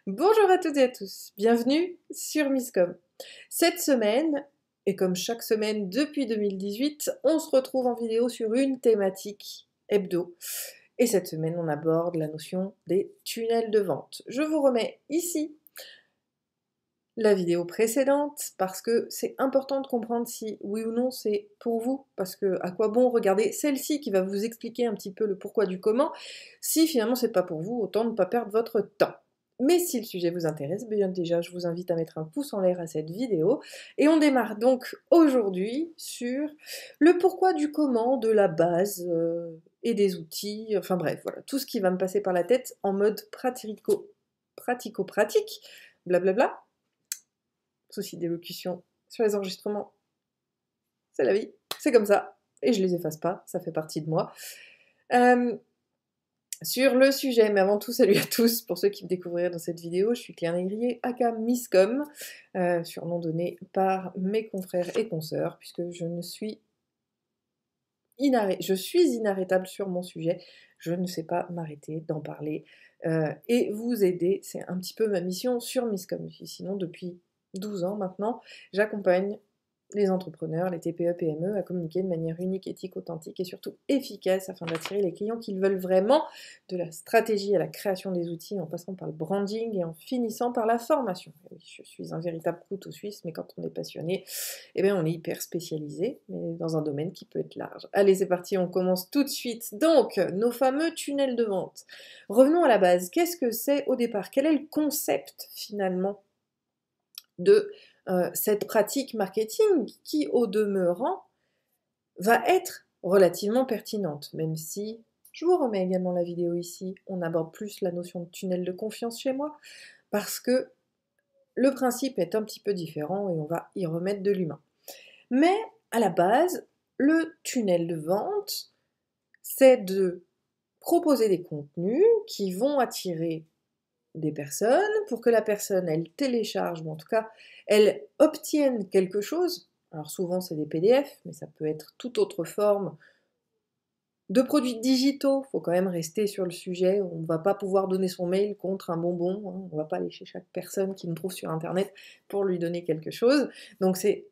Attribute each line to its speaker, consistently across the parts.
Speaker 1: Bonjour à toutes et à tous, bienvenue sur Misscom. Cette semaine, et comme chaque semaine depuis 2018, on se retrouve en vidéo sur une thématique hebdo. Et cette semaine, on aborde la notion des tunnels de vente. Je vous remets ici la vidéo précédente parce que c'est important de comprendre si oui ou non c'est pour vous, parce que à quoi bon regarder celle-ci qui va vous expliquer un petit peu le pourquoi du comment, si finalement c'est pas pour vous, autant ne pas perdre votre temps. Mais si le sujet vous intéresse, bien déjà je vous invite à mettre un pouce en l'air à cette vidéo, et on démarre donc aujourd'hui sur le pourquoi du comment, de la base et des outils, enfin bref, voilà, tout ce qui va me passer par la tête en mode pratico-pratique, blablabla. Souci d'élocution sur les enregistrements, c'est la vie, c'est comme ça, et je les efface pas, ça fait partie de moi. Sur le sujet, mais avant tout, salut à tous, pour ceux qui me découvriraient dans cette vidéo, je suis Claire Négrier, aka Misscom, surnom donné par mes confrères et consoeurs, puisque je suis inarrêtable sur mon sujet, je ne sais pas m'arrêter d'en parler, et vous aider, c'est un petit peu ma mission sur Misscom. Sinon, depuis 12 ans maintenant, j'accompagne les entrepreneurs, les TPE, PME à communiquer de manière unique, éthique, authentique et surtout efficace afin d'attirer les clients qu'ils veulent vraiment, de la stratégie à la création des outils en passant par le branding et en finissant par la formation. Oui, je suis un véritable couteau suisse, mais quand on est passionné, eh bien on est hyper spécialisé, mais dans un domaine qui peut être large. Allez, c'est parti, on commence tout de suite. Donc, nos fameux tunnels de vente. Revenons à la base. Qu'est-ce que c'est au départ? Quel est le concept finalement de cette pratique marketing qui, au demeurant, va être relativement pertinente, même si, je vous remets également la vidéo ici, on aborde plus la notion de tunnel de confiance chez moi, parce que le principe est un petit peu différent et on va y remettre de l'humain. Mais à la base, le tunnel de vente, c'est de proposer des contenus qui vont attirer des personnes pour que la personne, elle télécharge, ou en tout cas, elle obtienne quelque chose. Alors souvent, c'est des PDF, mais ça peut être toute autre forme de produits digitaux. Il faut quand même rester sur le sujet. On ne va pas pouvoir donner son mail contre un bonbon. Hein. On ne va pas aller chez chaque personne qui nous trouve sur Internet pour lui donner quelque chose. Donc c'est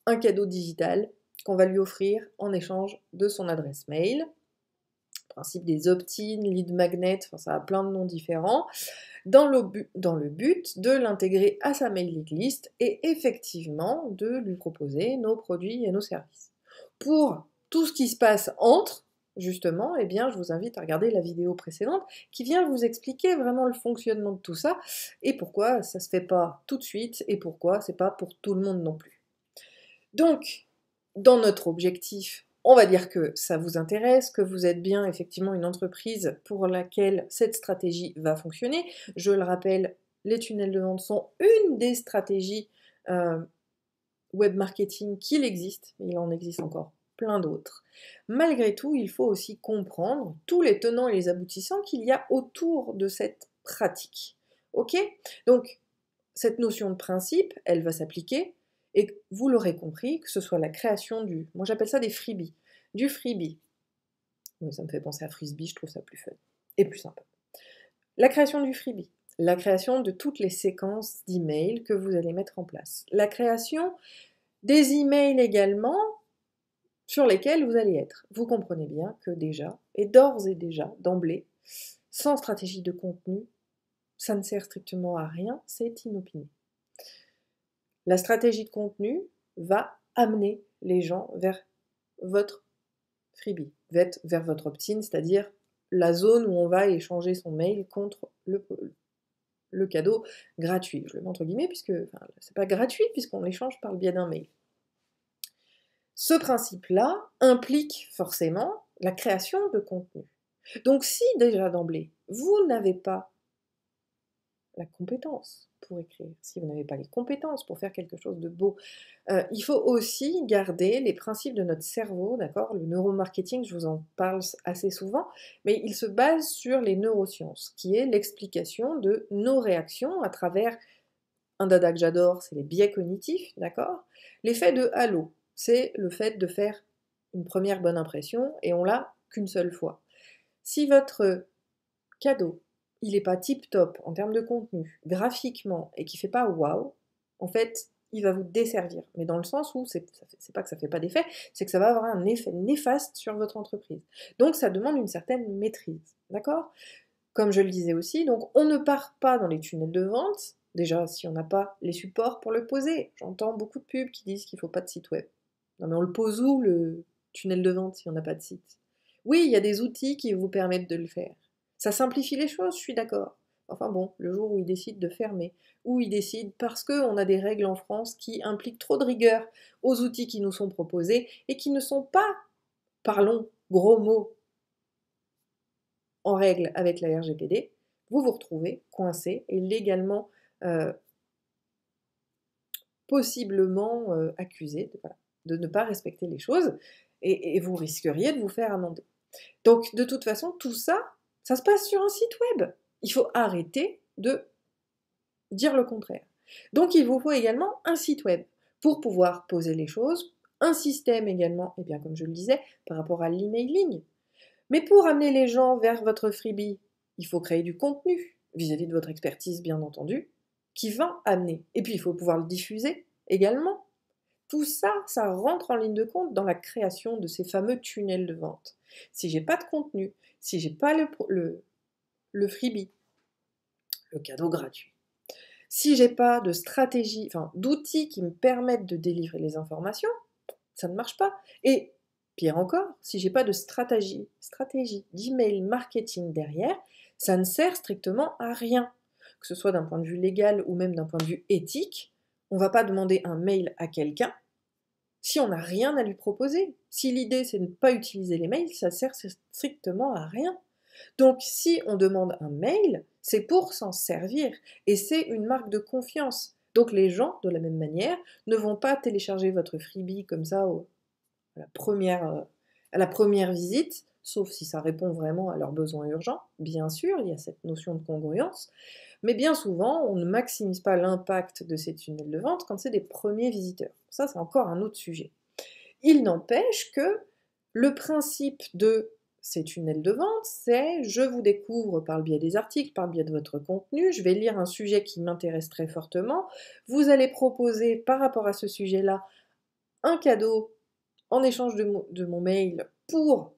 Speaker 1: un cadeau digital qu'on va lui offrir en échange de son adresse mail. Principe des opt-in, lead magnet, enfin ça a plein de noms différents, dans le but de l'intégrer à sa mailing list et effectivement de lui proposer nos produits et nos services. Pour tout ce qui se passe entre, justement, eh bien, je vous invite à regarder la vidéo précédente qui vient vous expliquer vraiment le fonctionnement de tout ça et pourquoi ça se fait pas tout de suite et pourquoi c'est pas pour tout le monde non plus. Donc, dans notre objectif, on va dire que ça vous intéresse, que vous êtes bien effectivement une entreprise pour laquelle cette stratégie va fonctionner. Je le rappelle, les tunnels de vente sont une des stratégies web marketing qu'il existe, mais il en existe encore plein d'autres. Malgré tout, il faut aussi comprendre tous les tenants et les aboutissants qu'il y a autour de cette pratique. Ok? Donc, cette notion de principe, elle va s'appliquer, et vous l'aurez compris, que ce soit la création moi j'appelle ça des freebies, du freebie. Oui, ça me fait penser à frisbee, je trouve ça plus fun et plus sympa. La création du freebie, la création de toutes les séquences d'emails que vous allez mettre en place, la création des emails également sur lesquels vous allez être. Vous comprenez bien que déjà, et d'ores et déjà, d'emblée, sans stratégie de contenu, ça ne sert strictement à rien, c'est inopiné. La stratégie de contenu va amener les gens vers votre freebie, vers votre opt-in, c'est-à-dire la zone où on va échanger son mail contre le cadeau gratuit. Je le mets entre guillemets puisque c'est pas gratuit puisqu'on l'échange par le biais d'un mail. Ce principe-là implique forcément la création de contenu. Donc si déjà d'emblée, vous n'avez pas la compétence pour écrire, si vous n'avez pas les compétences pour faire quelque chose de beau, il faut aussi garder les principes de notre cerveau, d'accord? Le neuromarketing, je vous en parle assez souvent, mais il se base sur les neurosciences, qui est l'explication de nos réactions à travers un dada que j'adore, c'est les biais cognitifs, d'accord? L'effet de halo, c'est le fait de faire une première bonne impression et on l'a qu'une seule fois. Si votre cadeau il n'est pas tip-top en termes de contenu, graphiquement, et qui ne fait pas waouh, en fait, il va vous desservir. Mais dans le sens où, c'est pas que ça ne fait pas d'effet, c'est que ça va avoir un effet néfaste sur votre entreprise. Donc ça demande une certaine maîtrise, d'accord? Comme je le disais aussi, donc on ne part pas dans les tunnels de vente, déjà si on n'a pas les supports pour le poser. J'entends beaucoup de pubs qui disent qu'il ne faut pas de site web. Non mais on le pose où le tunnel de vente si on n'a pas de site? Oui, il y a des outils qui vous permettent de le faire. Ça simplifie les choses, je suis d'accord. Enfin bon, le jour où ils décident de fermer, où ils décident, parce qu'on a des règles en France qui impliquent trop de rigueur aux outils qui nous sont proposés et qui ne sont pas, parlons gros mots, en règle avec la RGPD, vous vous retrouvez coincé et légalement, possiblement accusé voilà, de ne pas respecter les choses et vous risqueriez de vous faire amender. Donc de toute façon, tout ça, ça se passe sur un site web. Il faut arrêter de dire le contraire. Donc il vous faut également un site web pour pouvoir poser les choses, un système également, et bien comme je le disais, par rapport à l'emailing. Mais pour amener les gens vers votre freebie, il faut créer du contenu vis-à-vis de votre expertise, bien entendu, qui va amener. Et puis il faut pouvoir le diffuser également. Tout ça, ça rentre en ligne de compte dans la création de ces fameux tunnels de vente. Si j'ai pas de contenu, si j'ai pas le freebie, le cadeau gratuit, si j'ai pas de stratégie, enfin d'outils qui me permettent de délivrer les informations, ça ne marche pas. Et pire encore, si j'ai pas de stratégie d'email marketing derrière, ça ne sert strictement à rien. Que ce soit d'un point de vue légal ou même d'un point de vue éthique, on ne va pas demander un mail à quelqu'un si on n'a rien à lui proposer. Si l'idée c'est de ne pas utiliser les mails, ça sert strictement à rien. Donc si on demande un mail, c'est pour s'en servir et c'est une marque de confiance. Donc les gens, de la même manière, ne vont pas télécharger votre freebie comme ça à la première visite, sauf si ça répond vraiment à leurs besoins urgents. Bien sûr, il y a cette notion de congruence, mais bien souvent, on ne maximise pas l'impact de ces tunnels de vente quand c'est des premiers visiteurs. Ça, c'est encore un autre sujet. Il n'empêche que le principe de ces tunnels de vente, c'est je vous découvre par le biais des articles, par le biais de votre contenu, je vais lire un sujet qui m'intéresse très fortement, vous allez proposer par rapport à ce sujet-là un cadeau en échange de mon mail pour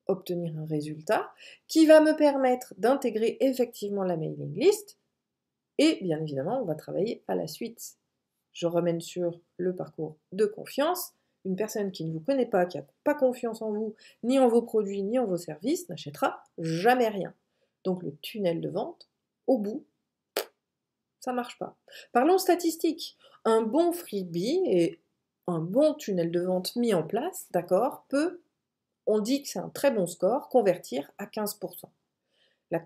Speaker 1: obtenir un résultat qui va me permettre d'intégrer effectivement la mailing list et bien évidemment on va travailler à la suite. Je remène sur le parcours de confiance. Une personne qui ne vous connaît pas, qui n'a pas confiance en vous, ni en vos produits, ni en vos services, n'achètera jamais rien. Donc le tunnel de vente, au bout, ça ne marche pas. Parlons statistiques. Un bon freebie et un bon tunnel de vente mis en place, d'accord, peut, on dit que c'est un très bon score, convertir à 15%.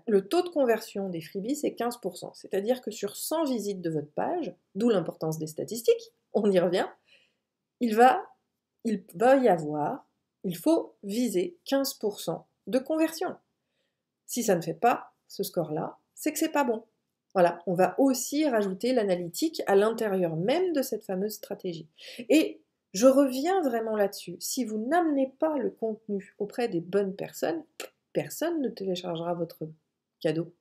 Speaker 1: Le taux de conversion des freebies, c'est 15%. C'est-à-dire que sur 100 visites de votre page, d'où l'importance des statistiques, on y revient, il faut viser 15% de conversion. Si ça ne fait pas ce score-là, c'est que c'est pas bon. Voilà, on va aussi rajouter l'analytique à l'intérieur même de cette fameuse stratégie. Et je reviens vraiment là-dessus. Si vous n'amenez pas le contenu auprès des bonnes personnes, personne ne téléchargera votre cadeau.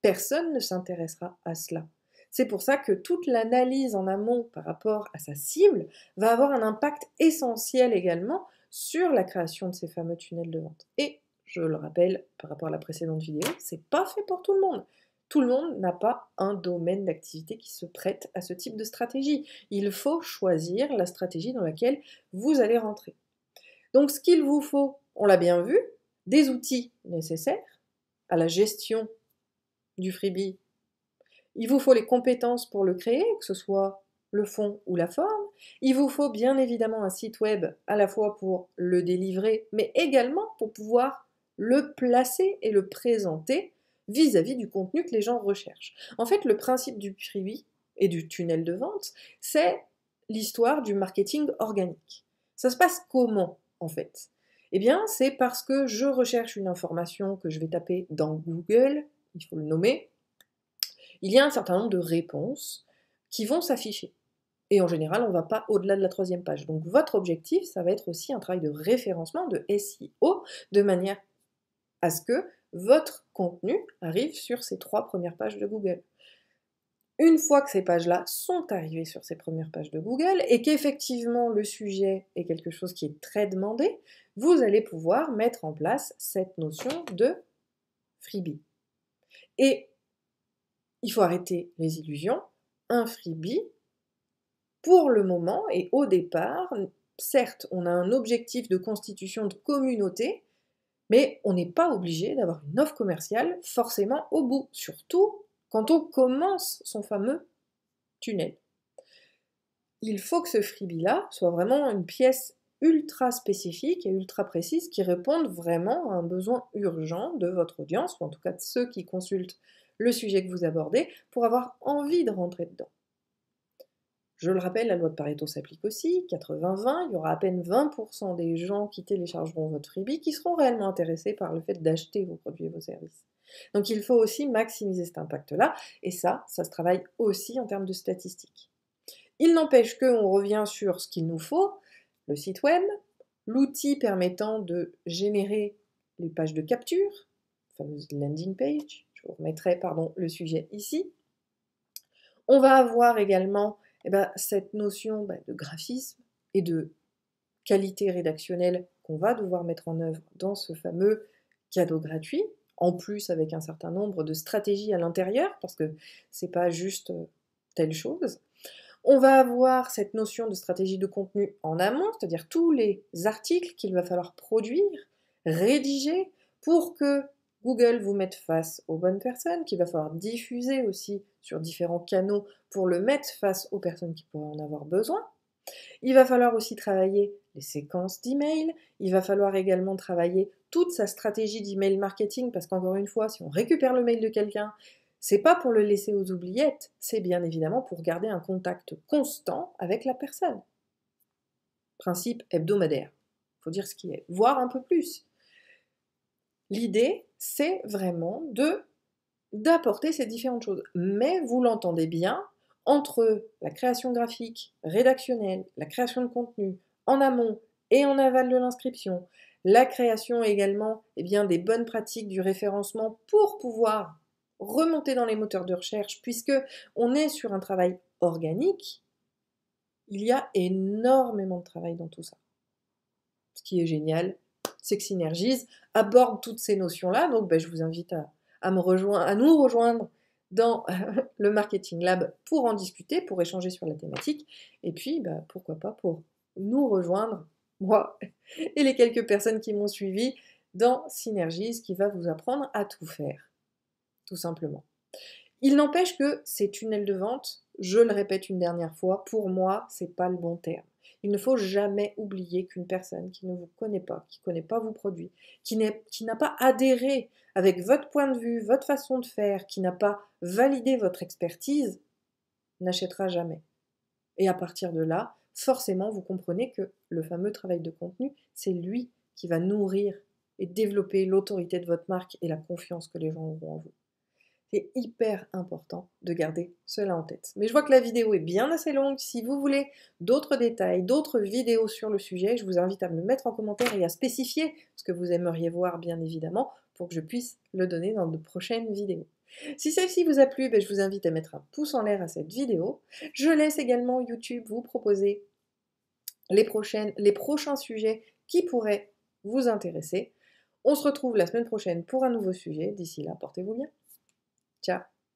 Speaker 1: Personne ne s'intéressera à cela. C'est pour ça que toute l'analyse en amont par rapport à sa cible va avoir un impact essentiel également sur la création de ces fameux tunnels de vente. Et je le rappelle par rapport à la précédente vidéo, c'est pas fait pour tout le monde. Tout le monde n'a pas un domaine d'activité qui se prête à ce type de stratégie. Il faut choisir la stratégie dans laquelle vous allez rentrer. Donc ce qu'il vous faut, on l'a bien vu, des outils nécessaires à la gestion du freebie. Il vous faut les compétences pour le créer, que ce soit le fond ou la forme. Il vous faut bien évidemment un site web à la fois pour le délivrer, mais également pour pouvoir le placer et le présenter vis-à-vis du contenu que les gens recherchent. En fait, le principe du freebie et du tunnel de vente, c'est l'histoire du marketing organique. Ça se passe comment, en fait? Eh bien, c'est parce que je recherche une information que je vais taper dans Google, il faut le nommer, il y a un certain nombre de réponses qui vont s'afficher. Et en général, on ne va pas au-delà de la 3e page. Donc votre objectif, ça va être aussi un travail de référencement, de SEO, de manière à ce que votre contenu arrive sur ces 3 premières pages de Google. Une fois que ces pages-là sont arrivées sur ces premières pages de Google et qu'effectivement le sujet est quelque chose qui est très demandé, vous allez pouvoir mettre en place cette notion de freebie. Et il faut arrêter les illusions. Un freebie, pour le moment et au départ, certes, on a un objectif de constitution de communauté, mais on n'est pas obligé d'avoir une offre commerciale forcément au bout, surtout quand on commence son fameux tunnel. Il faut que ce freebie-là soit vraiment une pièce ultra spécifique et ultra précise qui réponde vraiment à un besoin urgent de votre audience, ou en tout cas de ceux qui consultent le sujet que vous abordez, pour avoir envie de rentrer dedans. Je le rappelle, la loi de Pareto s'applique aussi, 80-20, il y aura à peine 20% des gens qui téléchargeront votre freebie qui seront réellement intéressés par le fait d'acheter vos produits et vos services. Donc il faut aussi maximiser cet impact-là, et ça se travaille aussi en termes de statistiques. Il n'empêche qu'on revient sur ce qu'il nous faut, le site web, l'outil permettant de générer les pages de capture, la fameuse landing page, je vous remettrai le sujet ici. On va avoir également cette notion de graphisme et de qualité rédactionnelle qu'on va devoir mettre en œuvre dans ce fameux cadeau gratuit, en plus avec un certain nombre de stratégies à l'intérieur, parce que c'est pas juste telle chose. On va avoir cette notion de stratégie de contenu en amont, c'est-à-dire tous les articles qu'il va falloir produire, rédiger, pour que Google vous mette face aux bonnes personnes, qu'il va falloir diffuser aussi sur différents canaux pour le mettre face aux personnes qui pourraient en avoir besoin. Il va falloir aussi travailler les séquences d'emails, il va falloir également travailler toute sa stratégie d'email marketing, parce qu'encore une fois, si on récupère le mail de quelqu'un, c'est pas pour le laisser aux oubliettes, c'est bien évidemment pour garder un contact constant avec la personne. Principe hebdomadaire, faut dire ce qui est, voire un peu plus. L'idée, c'est vraiment d'apporter ces différentes choses. Mais vous l'entendez bien, entre la création graphique, rédactionnelle, la création de contenu, en amont et en aval de l'inscription, la création également des bonnes pratiques du référencement pour pouvoir remonter dans les moteurs de recherche, puisque on est sur un travail organique, il y a énormément de travail dans tout ça. Ce qui est génial, c'est que Synergies aborde toutes ces notions-là, donc je vous invite à nous rejoindre dans le Marketing Lab pour en discuter, pour échanger sur la thématique, et puis pourquoi pas pour nous rejoindre, moi et les quelques personnes qui m'ont suivi, dans Synergies qui va vous apprendre à tout faire, tout simplement. Il n'empêche que ces tunnels de vente, je le répète une dernière fois, pour moi, c'est pas le bon terme. Il ne faut jamais oublier qu'une personne qui ne vous connaît pas, qui ne connaît pas vos produits, qui n'a pas adhéré avec votre point de vue, votre façon de faire, qui n'a pas validé votre expertise, n'achètera jamais. Et à partir de là, forcément, vous comprenez que le fameux travail de contenu, c'est lui qui va nourrir et développer l'autorité de votre marque et la confiance que les gens auront en vous. C'est hyper important de garder cela en tête. Mais je vois que la vidéo est bien assez longue. Si vous voulez d'autres détails, d'autres vidéos sur le sujet, je vous invite à me le mettre en commentaire et à spécifier ce que vous aimeriez voir, bien évidemment, pour que je puisse le donner dans de prochaines vidéos. Si celle-ci vous a plu, je vous invite à mettre un pouce en l'air à cette vidéo. Je laisse également YouTube vous proposer les prochains sujets qui pourraient vous intéresser. On se retrouve la semaine prochaine pour un nouveau sujet. D'ici là, portez-vous bien. Ciao.